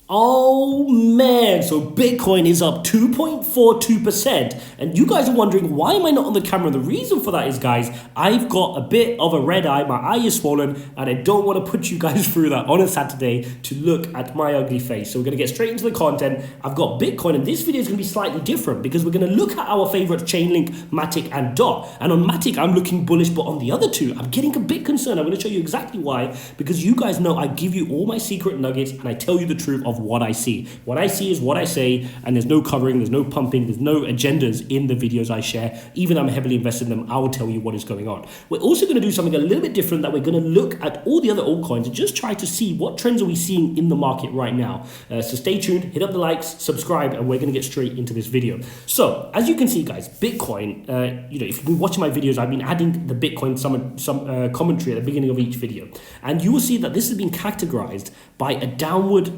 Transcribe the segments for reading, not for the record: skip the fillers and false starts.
Oh man, so Bitcoin is up 2.42%. And you guys are wondering, why am I not on the camera? The reason for that is, guys, I've got a bit of a red eye. My eye is swollen, and I don't want to put you guys through that on a Saturday to look at my ugly face. So we're going to get straight into the content. I've got Bitcoin, and this video is going to be slightly different because we're going to look at our favorite Chainlink, Matic, and DOT. And on Matic, I'm looking bullish, but on the other two, I'm getting a bit concerned. I'm going to show you exactly why, because you guys know I give you all my secret nuggets, and I tell you the truth of what I see. What I see is what I say, and there's no covering, there's no pumping, there's no agendas in the videos I share. Even though I'm heavily invested in them, I will tell you what is going on. We're also going to do something a little bit different, that we're going to look at all the other altcoins and just try to see what trends are we seeing in the market right now. So stay tuned, hit up the likes, subscribe, and we're going to get straight into this video. So as you can see, guys, Bitcoin, if you've been watching my videos, I've been adding the Bitcoin some commentary at the beginning of each video, and you will see that this has been categorized by a downward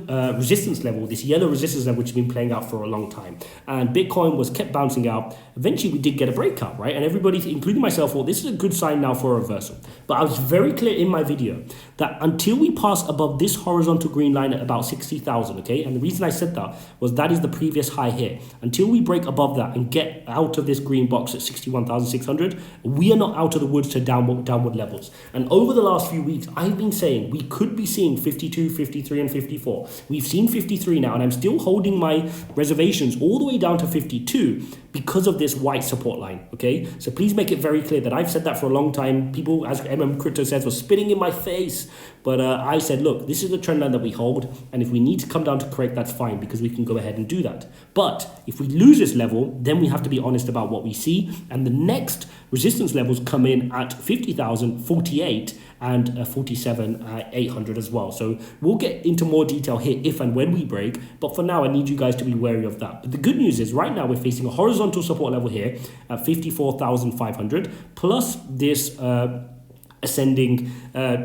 resistance level, this yellow resistance level, which has been playing out for a long time. And Bitcoin was kept bouncing out. Eventually, we did get a breakout, right? And everybody, including myself, thought this is a good sign now for a reversal. But I was very clear in my video that until we pass above this horizontal green line at about 60,000, okay? And the reason I said that is the previous high here. Until we break above that and get out of this green box at 61,600, we are not out of the woods to downward levels. And over the last few weeks, I've been saying we could be seeing 52, 53, and 54. We've seen 53 now, and I'm still holding my reservations all the way down to 52 because of this white support line, okay? So please make it very clear that I've said that for a long time. People, as Crypto says, were spitting in my face. But I said, look, this is the trend line that we hold, and if we need to come down to correct, that's fine, because we can go ahead and do that. But if we lose this level, then we have to be honest about what we see, and the next resistance levels come in at 50,000, 48, and 47,800 as well. So we'll get into more detail here if and when we break, but for now I need you guys to be wary of that. But the good news is right now we're facing a horizontal support level here at 54,500 plus this ascending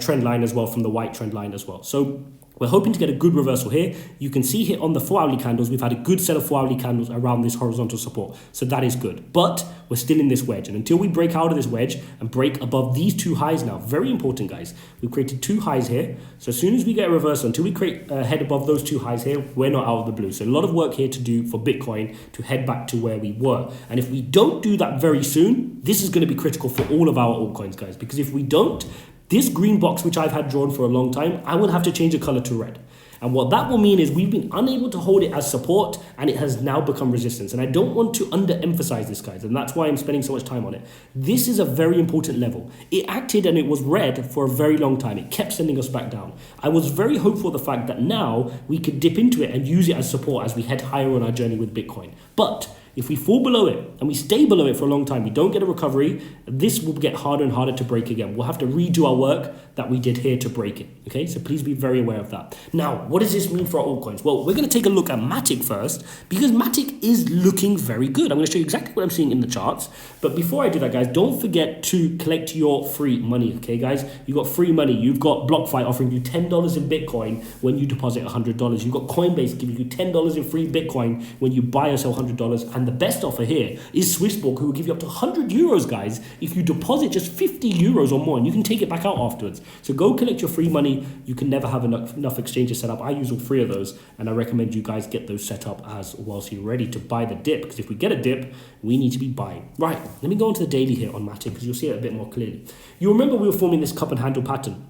trend line as well from the white trend line as well. So we're hoping to get a good reversal here. You can see here on the 4-hourly candles, we've had a good set of 4-hourly candles around this horizontal support. So that is good. But we're still in this wedge. And until we break out of this wedge and break above these two highs now, very important, guys. We've created two highs here. So as soon as we get a reversal, until we create head above those two highs here, we're not out of the blue. So a lot of work here to do for Bitcoin to head back to where we were. And if we don't do that very soon, this is going to be critical for all of our altcoins, guys. Because if we don't, this green box, which I've had drawn for a long time, I will have to change the color to red. And what that will mean is we've been unable to hold it as support, and it has now become resistance. And I don't want to underemphasize this, guys, and that's why I'm spending so much time on it. This is a very important level. It acted and it was red for a very long time. It kept sending us back down. I was very hopeful of the fact that now we could dip into it and use it as support as we head higher on our journey with Bitcoin. But if we fall below it and we stay below it for a long time, we don't get a recovery, this will get harder and harder to break again. We'll have to redo our work that we did here to break it, okay? So please be very aware of that. Now, what does this mean for our altcoins? Well, we're going to take a look at Matic first, because Matic is looking very good. I'm going to show you exactly what I'm seeing in the charts. But before I do that, guys, don't forget to collect your free money, okay, guys? You've got free money. You've got BlockFi offering you $10 in Bitcoin when you deposit $100. You've got Coinbase giving you $10 in free Bitcoin when you buy or sell $100. And the best offer here is Swissborg, who will give you up to 100 euros, guys, if you deposit just 50 euros or more, and you can take it back out afterwards. So go collect your free money. You can never have enough exchanges set up. I use all three of those, and I recommend you guys get those set up as well, so you're ready to buy the dip, because if we get a dip, we need to be buying. Right, let me go into the daily here on Matic, because you'll see it a bit more clearly. You remember we were forming this cup and handle pattern.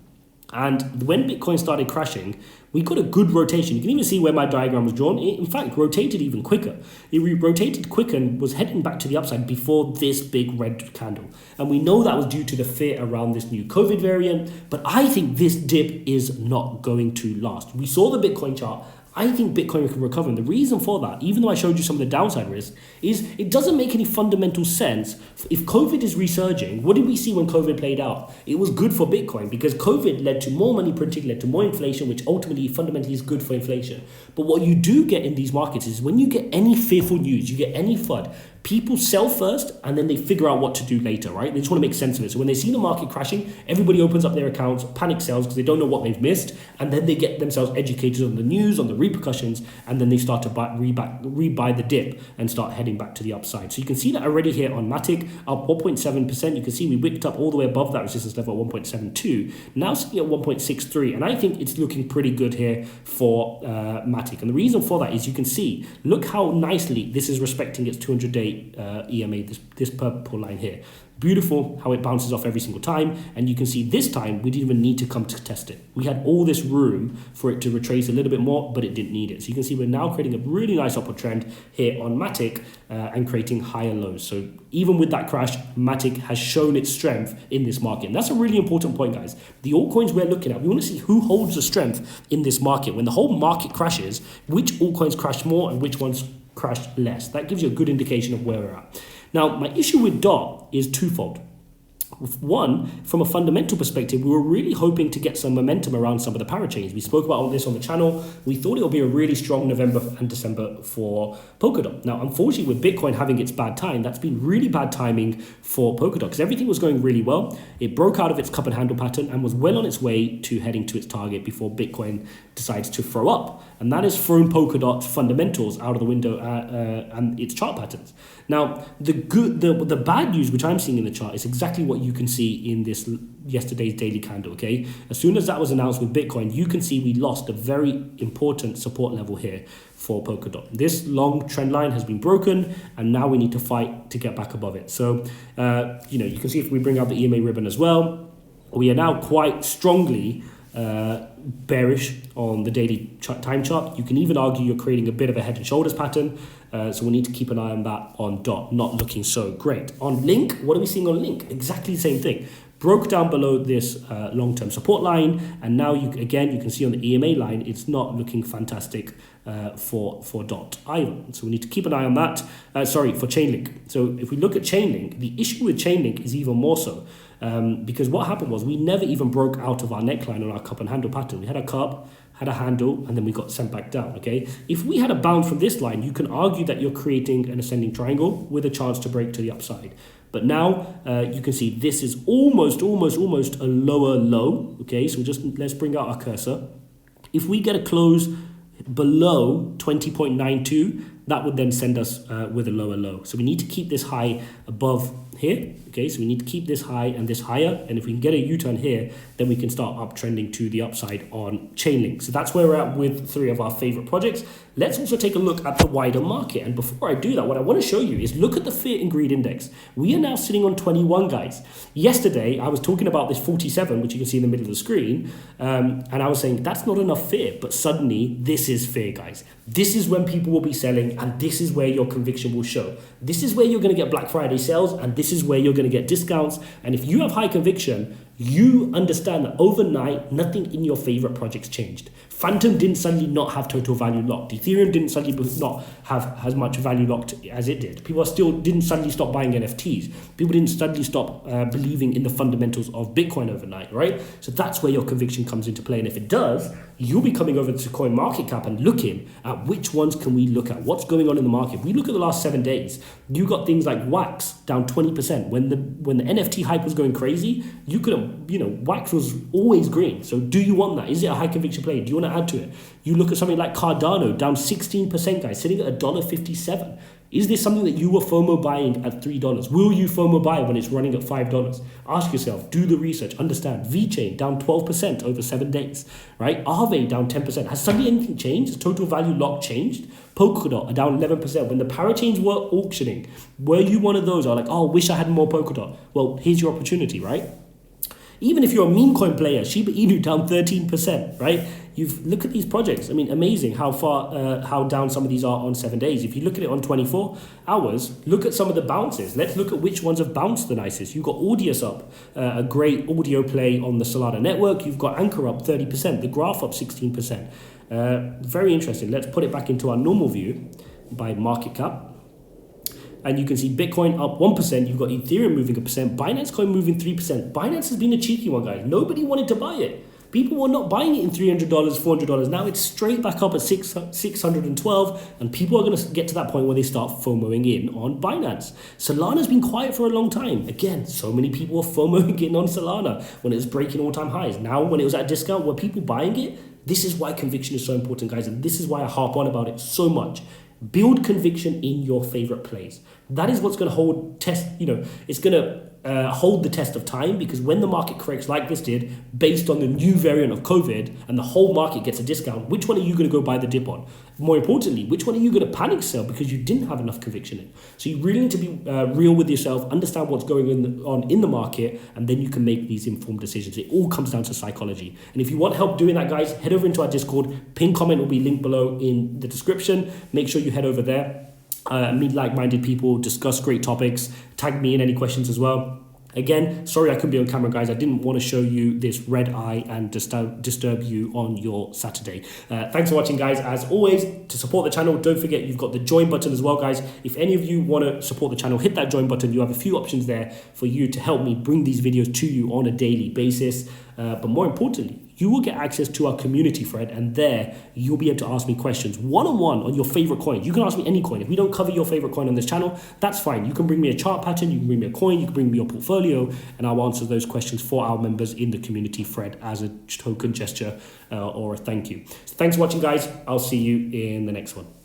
And when Bitcoin started crashing, we got a good rotation. You can even see where my diagram was drawn. It, in fact, rotated even quicker. It rotated quicker and was heading back to the upside before this big red candle. And we know that was due to the fear around this new COVID variant. But I think this dip is not going to last. We saw the Bitcoin chart. I think Bitcoin can recover. And the reason for that, even though I showed you some of the downside risk, is it doesn't make any fundamental sense. If COVID is resurging, what did we see when COVID played out? It was good for Bitcoin because COVID led to more money printing, led to more inflation, which ultimately fundamentally is good for inflation. But what you do get in these markets is when you get any fearful news, you get any FUD, People sell first and then they figure out what to do later, right? They just want to make sense of it. So when they see the market crashing, everybody opens up their accounts, panic sells because they don't know what they've missed, and then they get themselves educated on the news, on the repercussions, and then they start to rebuy the dip and start heading back to the upside. So you can see that already here on Matic, up 1.7%. You can see we wicked up all the way above that resistance level at 1.72, now sitting at 1.63, and I think it's looking pretty good here for Matic. And the reason for that is you can see, look how nicely this is respecting its 200-day EMA, this purple line here. Beautiful how it bounces off every single time, and you can see this time we didn't even need to come to test it. We had all this room for it to retrace a little bit more, but it didn't need it. So you can see we're now creating a really nice upward trend here on Matic and creating higher lows. So even with that crash, Matic has shown its strength in this market, and that's a really important point, guys. The altcoins we're looking at, we want to see who holds the strength in this market. When the whole market crashes, which altcoins crash more and which ones crash less. That gives you a good indication of where we're at. Now, my issue with DOT is twofold. One, from a fundamental perspective, we were really hoping to get some momentum around some of the parachains. We spoke about all this on the channel. We thought it would be a really strong November and December for Polkadot. Now, unfortunately, with Bitcoin having its bad time, that's been really bad timing for Polkadot because everything was going really well. It broke out of its cup and handle pattern and was well on its way to heading to its target before Bitcoin decides to throw up. And that has thrown Polkadot's fundamentals out of the window and its chart patterns. Now, the bad news, which I'm seeing in the chart, is exactly what you can see in this yesterday's daily candle, okay? As soon as that was announced with Bitcoin, you can see we lost a very important support level here for Polkadot. This long trend line has been broken, and now we need to fight to get back above it. So, you can see if we bring out the EMA ribbon as well, we are now quite strongly bearish on the daily time chart. You can even argue you're creating a bit of a head and shoulders pattern. So we need to keep an eye on that on DOT, not looking so great. On Link, what are we seeing on Link? Exactly the same thing. Broke down below this long-term support line, and now you can see on the EMA line, it's not looking fantastic for DOT either. So we need to keep an eye on that. For Chainlink. So if we look at Chainlink, the issue with Chainlink is even more so. Because what happened was we never even broke out of our neckline on our cup and handle pattern. We had a cup, had a handle, and then we got sent back down, okay? If we had a bounce from this line, you can argue that you're creating an ascending triangle with a chance to break to the upside. But now you can see this is almost a lower low, okay? So let's bring out our cursor. If we get a close below 20.92, that would then send us with a lower low. So we need to keep this high above here. Okay, so we need to keep this high and this higher. And if we can get a U-turn here, then we can start uptrending to the upside on Chainlink. So that's where we're at with three of our favorite projects. Let's also take a look at the wider market. And before I do that, what I want to show you is look at the fear and greed index. We are now sitting on 21, guys. Yesterday, I was talking about this 47, which you can see in the middle of the screen. And I was saying that's not enough fear. But suddenly, this is fear, guys. This is when people will be selling, and this is where your conviction will show. This is where you're going to get Black Friday sales, and this is where you're going to get discounts. And if you have high conviction, you understand that overnight, nothing in your favorite projects changed. Phantom didn't suddenly not have total value locked. Ethereum didn't suddenly not have as much value locked as it did. People didn't suddenly stop buying NFTs. People didn't suddenly stop believing in the fundamentals of Bitcoin overnight, right? So that's where your conviction comes into play. And if it does, you'll be coming over to CoinMarketCap and looking at which ones can we look at, what's going on in the market. If we look at the last 7 days, you got things like Wax down 20%. When the NFT hype was going crazy, you could have, Wax was always green. So do you want that? Is it a high conviction play? Do you want to add to it? You look at something like Cardano down 16%, guys, sitting at $1.57. Is this something that you were FOMO buying at $3? Will you FOMO buy when it's running at $5? Ask yourself, do the research, understand. VeChain down 12% over 7 days, right? Aave down 10%. Has suddenly anything changed? Has total value lock changed? Polkadot are down 11%. When the parachains were auctioning, were you one of those? Are like, oh, wish I had more Polkadot. Well, here's your opportunity, right? Even if you're a meme coin player, Shiba Inu down 13%, right? Look at these projects. I mean, amazing how down some of these are on 7 days. If you look at it on 24 hours, look at some of the bounces. Let's look at which ones have bounced the nicest. You've got Audius up, a great audio play on the Solana network. You've got Anchor up 30%, the Graph up 16%. Very interesting. Let's put it back into our normal view by market cap. And you can see Bitcoin up 1%. You've got Ethereum moving 1%. Binance Coin moving 3%. Binance has been a cheeky one, guys. Nobody wanted to buy it. People were not buying it in $300, $400. Now it's straight back up at 612, and people are going to get to that point where they start FOMOing in on Binance. Solana's been quiet for a long time. Again, so many people were FOMOing in on Solana when it was breaking all-time highs. Now, when it was at a discount, were people buying it? This is why conviction is so important, guys, and this is why I harp on about it so much. Build conviction in your favorite plays. That is what's going to it's going to hold the test of time, because when the market corrects like this did, based on the new variant of COVID, and the whole market gets a discount, which one are you going to go buy the dip on? More importantly, which one are you going to panic sell because you didn't have enough conviction in? So you really need to be real with yourself, understand what's going on in the market, and then you can make these informed decisions. It all comes down to psychology. And if you want help doing that, guys, head over into our Discord. Pin comment will be linked below in the description. Make sure you head over there. Meet like-minded people, discuss great topics, tag me in any questions as well. Again, sorry I couldn't be on camera, guys. I didn't want to show you this red eye and disturb you on your Saturday. Thanks for watching, guys. As always, to support the channel, don't forget you've got the join button as well, guys. If any of you want to support the channel, hit that join button. You have a few options there for you to help me bring these videos to you on a daily basis. But more importantly, you will get access to our community thread, and there you'll be able to ask me questions one-on-one on your favorite coin. You can ask me any coin. If we don't cover your favorite coin on this channel, that's fine. You can bring me a chart pattern, you can bring me a coin, you can bring me your portfolio, and I'll answer those questions for our members in the community thread as a token gesture or a thank you. So thanks for watching, guys. I'll see you in the next one.